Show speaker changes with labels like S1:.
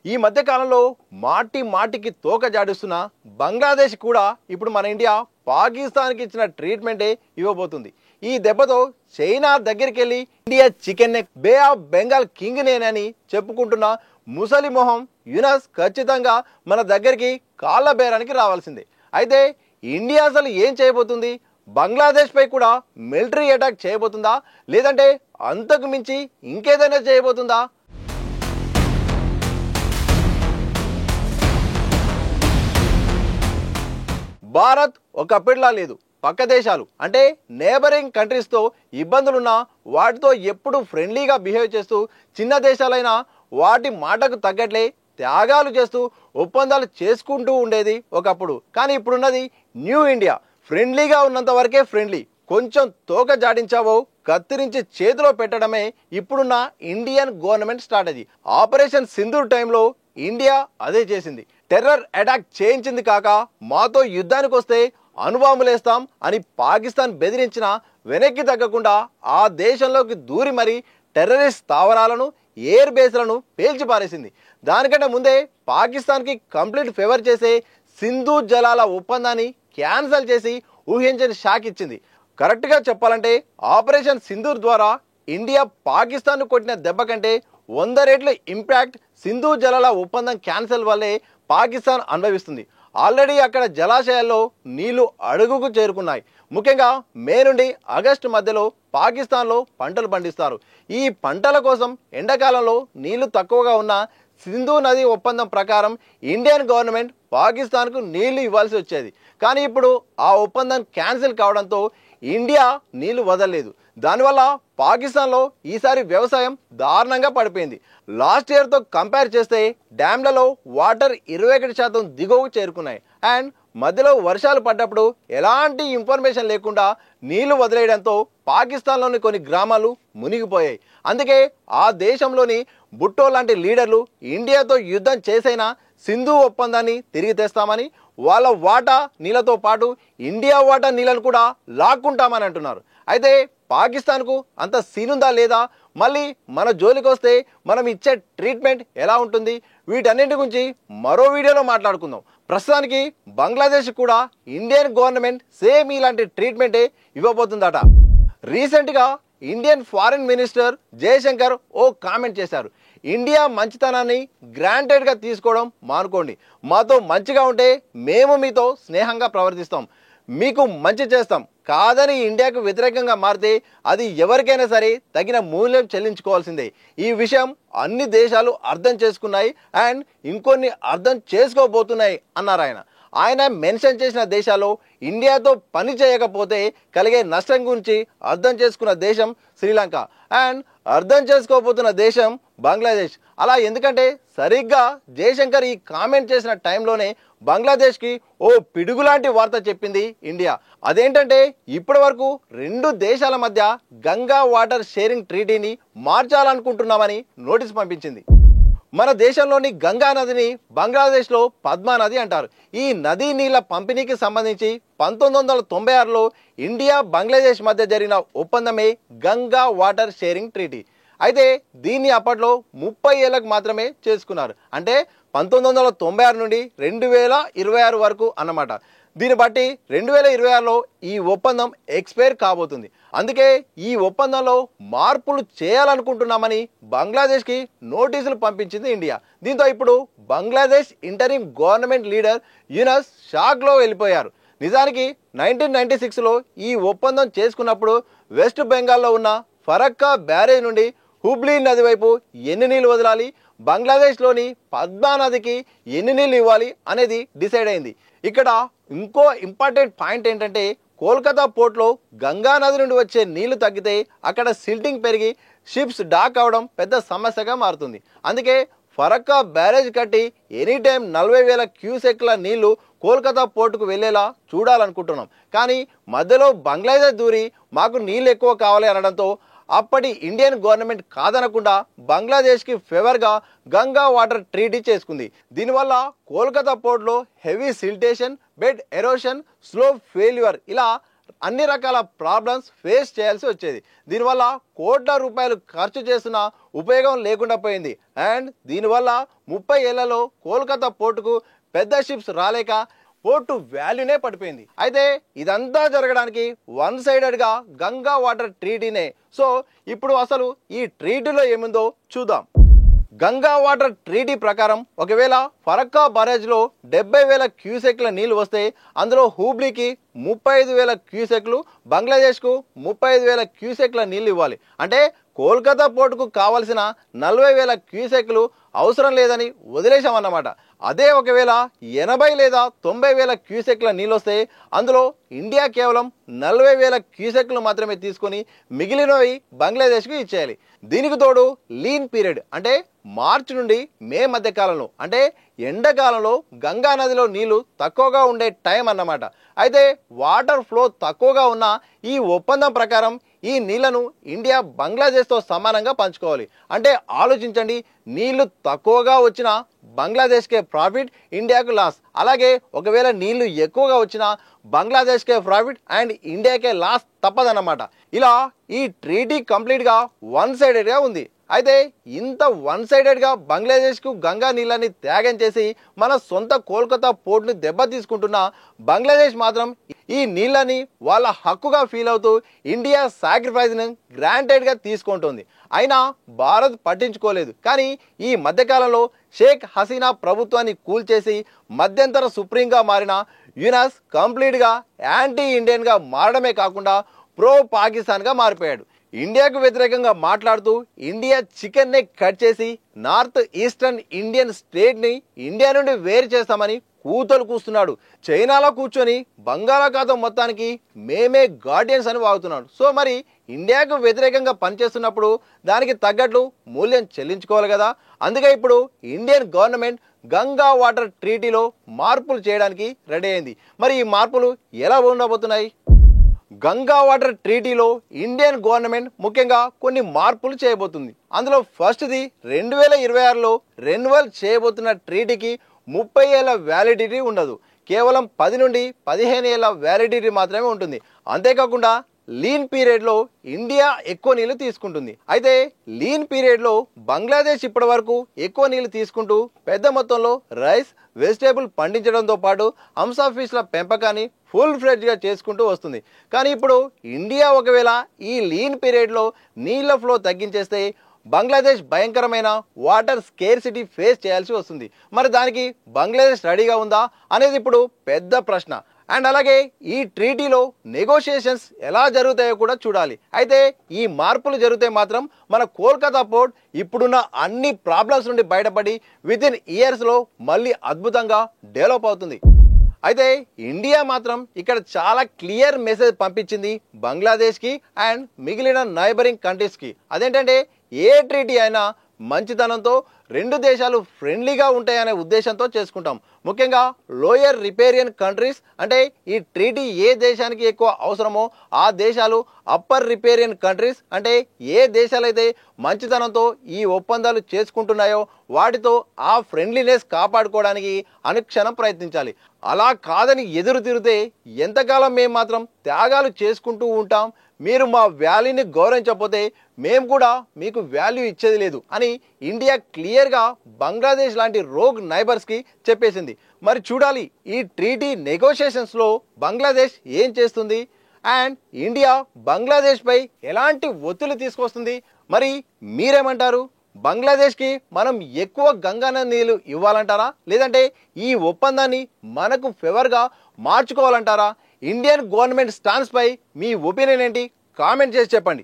S1: ఈ మధ్య కాలంలో మాటికి తోక జాడిస్తున్న బంగ్లాదేశ్ కూడా ఇప్పుడు మన ఇండియా పాకిస్తాన్కి ఇచ్చిన ట్రీట్మెంటే ఇవ్వబోతుంది. ఈ దెబ్బతో చైనా దగ్గరికి వెళ్ళి India chicken neck bay of Bengal king నేనని చెప్పుకుంటున్న ముసలి మొహం యూనస్ ఖచ్చితంగా మన దగ్గరికి కాళ్ళ బేరానికి రావాల్సిందే. అయితే ఇండియా అసలు ఏం చేయబోతుంది? బంగ్లాదేశ్ పై కూడా మిలిటరీ అటాక్ చేయబోతుందా, లేదంటే అంతకు మించి ఇంకేదైనా చేయబోతుందా? భారత్ ఒకప్పటిలా లేదు. పక్క దేశాలు అంటే నేబరింగ్ కంట్రీస్తో ఇబ్బందులున్నా వాటితో ఎప్పుడు ఫ్రెండ్లీగా బిహేవ్ చేస్తూ, చిన్న దేశాలైనా వాటి మాటకు తగ్గట్లే త్యాగాలు చేస్తూ ఒప్పందాలు చేసుకుంటూ ఉండేది ఒకప్పుడు. కానీ ఇప్పుడున్నది న్యూ ఇండియా. ఫ్రెండ్లీగా ఉన్నంత వరకే ఫ్రెండ్లీ, కొంచెం తోక జాడించావో కత్తిరించి చేతిలో పెట్టడమే ఇప్పుడున్న Indian government strategy. Operation Sindoor టైంలో ఇండియా అదే చేసింది. టెర్రర్ అటాక్ చేయించింది కాక మాతో యుద్ధానికి వస్తే అణుబాంబులేస్తాం అని పాకిస్తాన్ బెదిరించిన వెనక్కి తగ్గకుండా ఆ దేశంలోకి దూరి మరి టెర్రరిస్ట్ స్థావరాలను, ఎయిర్ బేస్లను పేల్చిపారేసింది. దానికంటే ముందే పాకిస్తాన్కి కంప్లీట్ ఫేవర్ చేసే సింధు జలాల ఒప్పందాన్ని క్యాన్సల్ చేసి ఊహించని షాక్ ఇచ్చింది. కరెక్ట్గా చెప్పాలంటే ఆపరేషన్ సింధూర్ ద్వారా ఇండియా పాకిస్తాన్ కొట్టిన దెబ్బ కంటే 100 రెట్లు ఇంపాక్ట్ సింధు జలాల ఒప్పందం క్యాన్సల్ వల్లే పాకిస్తాన్ అనుభవిస్తుంది. ఆల్రెడీ అక్కడ జలాశయాల్లో నీళ్లు అడుగుకు చేరుకున్నాయి. ముఖ్యంగా మే నుండి ఆగస్టు మధ్యలో పాకిస్తాన్లో పంటలు పండిస్తారు. ఈ పంటల కోసం ఎండాకాలంలో నీళ్లు తక్కువగా ఉన్న సింధు నది ఒప్పందం ప్రకారం ఇండియన్ గవర్నమెంట్ పాకిస్తాన్కు నీళ్లు ఇవ్వాల్సి వచ్చేది. కానీ ఇప్పుడు ఆ ఒప్పందం క్యాన్సిల్ కావడంతో ఇండియా నీళ్లు వదలలేదు. దానివల్ల పాకిస్తాన్లో ఈసారి వ్యవసాయం దారుణంగా పడిపోయింది. లాస్ట్ ఇయర్తో కంపేర్ చేస్తే డ్యామ్లలో వాటర్ 21% దిగువకు చేరుకున్నాయి. అండ్ మధ్యలో వర్షాలు పడ్డప్పుడు ఎలాంటి ఇన్ఫర్మేషన్ లేకుండా నీళ్లు వదిలేయడంతో పాకిస్తాన్లోని కొన్ని గ్రామాలు మునిగిపోయాయి. అందుకే ఆ దేశంలోని భుట్టో లాంటి లీడర్లు ఇండియాతో యుద్ధం చేసైనా సింధు ఒప్పందాన్ని తిరిగి తెస్తామని, వాళ్ళ వాటా నీళ్ళతో పాటు ఇండియా వాటా నీళ్ళను కూడా లాక్కుంటామని అంటున్నారు. అయితే పాకిస్తాన్కు అంత సీనుందా లేదా? మళ్ళీ మన జోలికి వస్తే మనం ఇచ్చే ట్రీట్మెంట్ ఎలా ఉంటుంది? వీటన్నింటి గురించి మరో వీడియోలో మాట్లాడుకుందాం. ప్రస్తుతానికి బంగ్లాదేశ్ కూడా ఇండియన్ గవర్నమెంట్ సేమ్ ఇలాంటి ట్రీట్మెంటే ఇవ్వబోతుందట. రీసెంట్గా ఇండియన్ ఫారిన్ మినిస్టర్ జయశంకర్ ఓ కామెంట్ చేశారు. ఇండియా మంచితనాన్ని గ్రాంటెడ్గా తీసుకోవడం మానుకోండి. మాతో మంచిగా ఉంటే మేము మీతో స్నేహంగా ప్రవర్తిస్తాం, మీకు మంచి చేస్తాం. కాదని ఇండియాకు వ్యతిరేకంగా మారితే అది ఎవరికైనా సరే తగిన మూల్యం చెల్లించుకోవాల్సిందే. ఈ విషయం అన్ని దేశాలు అర్థం చేసుకున్నాయి అండ్ ఇంకొన్ని అర్థం చేసుకోబోతున్నాయి అన్నారు ఆయన. ఆయన మెన్షన్ చేసిన దేశాల్లో ఇండియాతో పని చేయకపోతే కలిగే నష్టం గురించి అర్థం చేసుకున్న దేశం శ్రీలంక అండ్ అర్థం చేసుకోబోతున్న దేశం బంగ్లాదేశ్. అలా ఎందుకంటే సరిగ్గా జయశంకర్ ఈ కామెంట్ చేసిన టైంలోనే బంగ్లాదేశ్కి ఓ పిడుగులాంటి వార్త చెప్పింది ఇండియా. అదేంటంటే ఇప్పటి వరకు 2 దేశాల మధ్య గంగా వాటర్ షేరింగ్ ట్రీటీని మార్చాలనుకుంటున్నామని నోటీస్ పంపించింది. మన దేశంలోని గంగా నదిని బంగ్లాదేశ్లో పద్మా నది అంటారు. ఈ నదీ నీళ్ల పంపిణీకి సంబంధించి 1996లో ఇండియా బంగ్లాదేశ్ మధ్య జరిగిన ఒప్పందమే గంగా వాటర్ షేరింగ్ ట్రీటీ. అయితే దీన్ని అప్పట్లో 30 ఏళ్లకు మాత్రమే చేసుకున్నారు. అంటే 1996 నుండి 2026 వరకు అన్నమాట. దీన్ని బట్టి 2026లో ఈ ఒప్పందం ఎక్స్పైర్ కాబోతుంది. అందుకే ఈ ఒప్పందంలో మార్పులు చేయాలనుకుంటున్నామని బంగ్లాదేశ్కి నోటీసులు పంపించింది ఇండియా. దీంతో ఇప్పుడు Bangladesh interim government leader Yunus షాక్లో వెళ్ళిపోయారు. నిజానికి 1996లో ఈ ఒప్పందం చేసుకున్నప్పుడు వెస్ట్ బెంగాల్లో ఉన్న ఫరక్కా బ్యారేజ్ నుండి హుబ్లీ నది వైపు ఎన్ని నీళ్లు వదలాలి, బంగ్లాదేశ్లోని పద్మా నదికి ఎన్ని నీళ్లు ఇవ్వాలి అనేది డిసైడ్ అయింది. ఇక్కడ ఇంకో ఇంపార్టెంట్ పాయింట్ ఏంటంటే కోల్కతా పోర్ట్లో గంగా నది నుండి వచ్చే నీళ్లు తగ్గితే అక్కడ సిల్టింగ్ పెరిగి షిప్స్ డాక్ అవడం పెద్ద సమస్యగా మారుతుంది. అందుకే ఫరక్కా బ్యారేజ్ కట్టి ఎనీ టైం 40,000 క్యూసెక్ల నీళ్లు కోల్కతా పోర్టుకు వెళ్లేలా చూడాలనుకుంటున్నాం. కానీ మధ్యలో బంగ్లాదేశ్ దూరి మాకు నీళ్ళు ఎక్కువ కావాలి అనడంతో అప్పటి ఇండియన్ గవర్నమెంట్ కాదనకుండా బంగ్లాదేశ్కి ఫేవర్గా గంగా వాటర్ ట్రీటీ చేసుకుంది. దీనివల్ల కోల్కతా పోర్ట్లో heavy siltation, bed erosion, slow failure ఇలా అన్ని రకాల ప్రాబ్లమ్స్ ఫేస్ చేయాల్సి వచ్చేది. దీనివల్ల కోట్ల రూపాయలు ఖర్చు చేస్తున్న ఉపయోగం లేకుండా పోయింది. అండ్ దీనివల్ల 30 ఏళ్లలో కోల్కతా పోర్టుకు పెద్ద షిప్స్ రాలేక పోర్టు వాల్యూనే పడిపోయింది. అయితే ఇదంతా జరగడానికి వన్ సైడెడ్గా గంగా వాటర్ ట్రీటీనే. సో ఇప్పుడు అసలు ఈ ట్రీటీలో ఏముందో చూద్దాం. గంగా వాటర్ ట్రీటీ ప్రకారం ఒకవేళ ఫరక్కా బరేజ్లో 70,000 క్యూసెక్ల నీళ్లు వస్తే అందులో హూబ్లీకి 35,000 క్యూసెక్లు, బంగ్లాదేశ్కు 35,000 క్యూసెక్ల నీళ్లు ఇవ్వాలి. అంటే కోల్కతా పోర్టుకు కావలసిన 40,000 క్యూసెక్లు అవసరం లేదని వదిలేశామన్నమాట. అదే ఒకవేళ 80 లేదా 90,000 క్యూసెక్ల నీళ్ళు వస్తే అందులో ఇండియా కేవలం 40,000 క్యూసెక్లు మాత్రమే తీసుకొని మిగిలినవి బంగ్లాదేశ్కు ఇచ్చేయాలి. దీనికి తోడు లీన్ పీరియడ్ అంటే మార్చి నుండి మే మధ్య కాలంలో అంటే ఎండాకాలంలో గంగా నదిలో నీళ్లు తక్కువగా ఉండే టైం అన్నమాట. అయితే వాటర్ ఫ్లో తక్కువగా ఉన్న ఈ ఒప్పందం ప్రకారం ఈ నీళ్లను ఇండియా బంగ్లాదేశ్తో సమానంగా పంచుకోవాలి. అంటే ఆలోచించండి, నీళ్లు తక్కువగా వచ్చినా బంగ్లాదేశ్కే ప్రాఫిట్, ఇండియాకు లాస్. అలాగే ఒకవేళ నీళ్లు ఎక్కువగా వచ్చినా బంగ్లాదేశ్కే ప్రాఫిట్ అండ్ ఇండియాకే లాస్ తప్పదన్నమాట. ఇలా ఈ ట్రీటీ కంప్లీట్గా వన్ సైడెడ్గా ఉంది. అయితే ఇంత వన్ సైడెడ్గా బంగ్లాదేశ్కు గంగా నీళ్ళని త్యాగం చేసి మన సొంత కోల్కతా పోర్టును దెబ్బతీసుకుంటున్న బంగ్లాదేశ్ మాత్రం ఈ నీళ్ళని వాళ్ళ హక్కుగా ఫీల్ అవుతూ ఇండియా సాక్రిఫైస్ని గ్రాంటెడ్గా తీసుకుంటుంది. అయినా భారత్ పట్టించుకోలేదు. కానీ ఈ మధ్యకాలంలో షేక్ హసీనా ప్రభుత్వాన్ని కూల్చేసి మధ్యంతర సుప్రీంగా మారిన యూనస్ కంప్లీట్గా యాంటీ ఇండియన్గా మారడమే కాకుండా ప్రో పాకిస్తాన్గా మారిపోయాడు. ఇండియాకు వ్యతిరేకంగా మాట్లాడుతూ ఇండియా చికెన్నే కట్ చేసి నార్త్ ఈస్టర్న్ ఇండియన్ స్టేట్ని ఇండియా నుండి వేరు చేస్తామని కూతలు కూస్తున్నాడు. చైనాలో కూర్చొని బంగాళాఖాతం మొత్తానికి మేమే గార్డియన్స్ అని వాగుతున్నాడు. సో మరి ఇండియాకు వ్యతిరేకంగా పనిచేస్తున్నప్పుడు దానికి తగ్గట్లు మూల్యం చెల్లించుకోవాలి కదా. అందుకే ఇప్పుడు ఇండియన్ గవర్నమెంట్ గంగా వాటర్ ట్రీటీలో మార్పులు చేయడానికి రెడీ అయింది. మరి ఈ మార్పులు ఎలా ఉండబోతున్నాయి? గంగా వాటర్ ట్రీటీలో ఇండియన్ గవర్నమెంట్ ముఖ్యంగా కొన్ని మార్పులు చేయబోతుంది. అందులో ఫస్ట్ది 2026లో రెన్యువల్ చేయబోతున్న ట్రీటీకి 30 ఏళ్ల వ్యాలిడిటీ ఉండదు. కేవలం 10 నుండి 15 ఏళ్ల వ్యాలిడిటీ మాత్రమే ఉంటుంది. అంతేకాకుండా లీన్ పీరియడ్లో ఇండియా ఎక్కువ నీళ్లు తీసుకుంటుంది. అయితే లీన్ పీరియడ్లో బంగ్లాదేశ్ ఇప్పటి వరకు ఎక్కువ నీళ్లు తీసుకుంటూ పెద్ద మొత్తంలో రైస్, వెజిటేబుల్ పండించడంతో పాటు హంసాఫిష్ల పెంపకాన్ని ఫుల్ ఫ్లెడ్జ్గా చేసుకుంటూ వస్తుంది. కానీ ఇప్పుడు ఇండియా ఒకవేళ ఈ లీన్ పీరియడ్లో నీళ్ల ఫ్లో తగ్గించేస్తే బంగ్లాదేశ్ భయంకరమైన వాటర్ స్కేర్సిటీ ఫేస్ చేయాల్సి వస్తుంది. మరి దానికి బంగ్లాదేశ్ రెడీగా ఉందా అనేది ఇప్పుడు పెద్ద ప్రశ్న. అండ్ అలాగే ఈ ట్రీటీలో నెగోషియేషన్స్ ఎలా జరుగుతాయో కూడా చూడాలి. అయితే ఈ మార్పులు జరిగితే మాత్రం మన కోల్కతా పోర్ట్ ఇప్పుడున్న అన్ని ప్రాబ్లమ్స్ నుండి బయటపడి వితిన్ ఇయర్స్లో మళ్ళీ అద్భుతంగా డెవలప్ అవుతుంది. అయితే ఇండియా మాత్రం ఇక్కడ చాలా క్లియర్ మెసేజ్ పంపించింది బంగ్లాదేశ్కి అండ్ మిగిలిన నైబరింగ్ కంట్రీస్కి. అదేంటంటే ఏ ట్రీటీ అయినా మంచితనంతో రెండు దేశాలు ఫ్రెండ్లీగా ఉంటాయనే ఉద్దేశంతో చేసుకుంటాం. ముఖ్యంగా లోయర్ రిపేరియన్ కంట్రీస్ అంటే ఈ ట్రీటీ ఏ దేశానికి ఎక్కువ అవసరమో ఆ దేశాలు, అప్పర్ రిపేరియన్ కంట్రీస్ అంటే ఏ దేశాలైతే మంచితనంతో ఈ ఒప్పందాలు చేసుకుంటున్నాయో వాటితో ఆ ఫ్రెండ్లీనెస్ కాపాడుకోవడానికి అనుక్షణం ప్రయత్నించాలి. అలా కాదని ఎదురు తిరిగితే ఎంతకాలం మేము మాత్రం త్యాగాలు చేసుకుంటూ ఉంటాం, మీరు మా వాల్యూని గౌరవించకపోతే మేము కూడా మీకు వాల్యూ ఇచ్చేది లేదు అని ఇండియా క్లియర్గా బంగ్లాదేశ్ లాంటి రోగ్ నైబర్స్కి చెప్పేసింది. మరి చూడాలి ఈ ట్రీటీ నెగోషియేషన్స్లో బంగ్లాదేశ్ ఏం చేస్తుంది అండ్ ఇండియా బంగ్లాదేశ్పై ఎలాంటి ఒత్తిడి తీసుకొస్తుంది. మరి మీరేమంటారు? బంగ్లాదేశ్కి మనం ఎక్కువ గంగా నీళ్లు ఇవ్వాలంటారా, లేదంటే ఈ ఒప్పందాన్ని మనకు ఫేవర్గా మార్చుకోవాలంటారా? ఇండియన్ గవర్నమెంట్ స్టాన్స్ పై మీ ఒపీనియన్ ఏంటి? కామెంట్ చేసి చెప్పండి.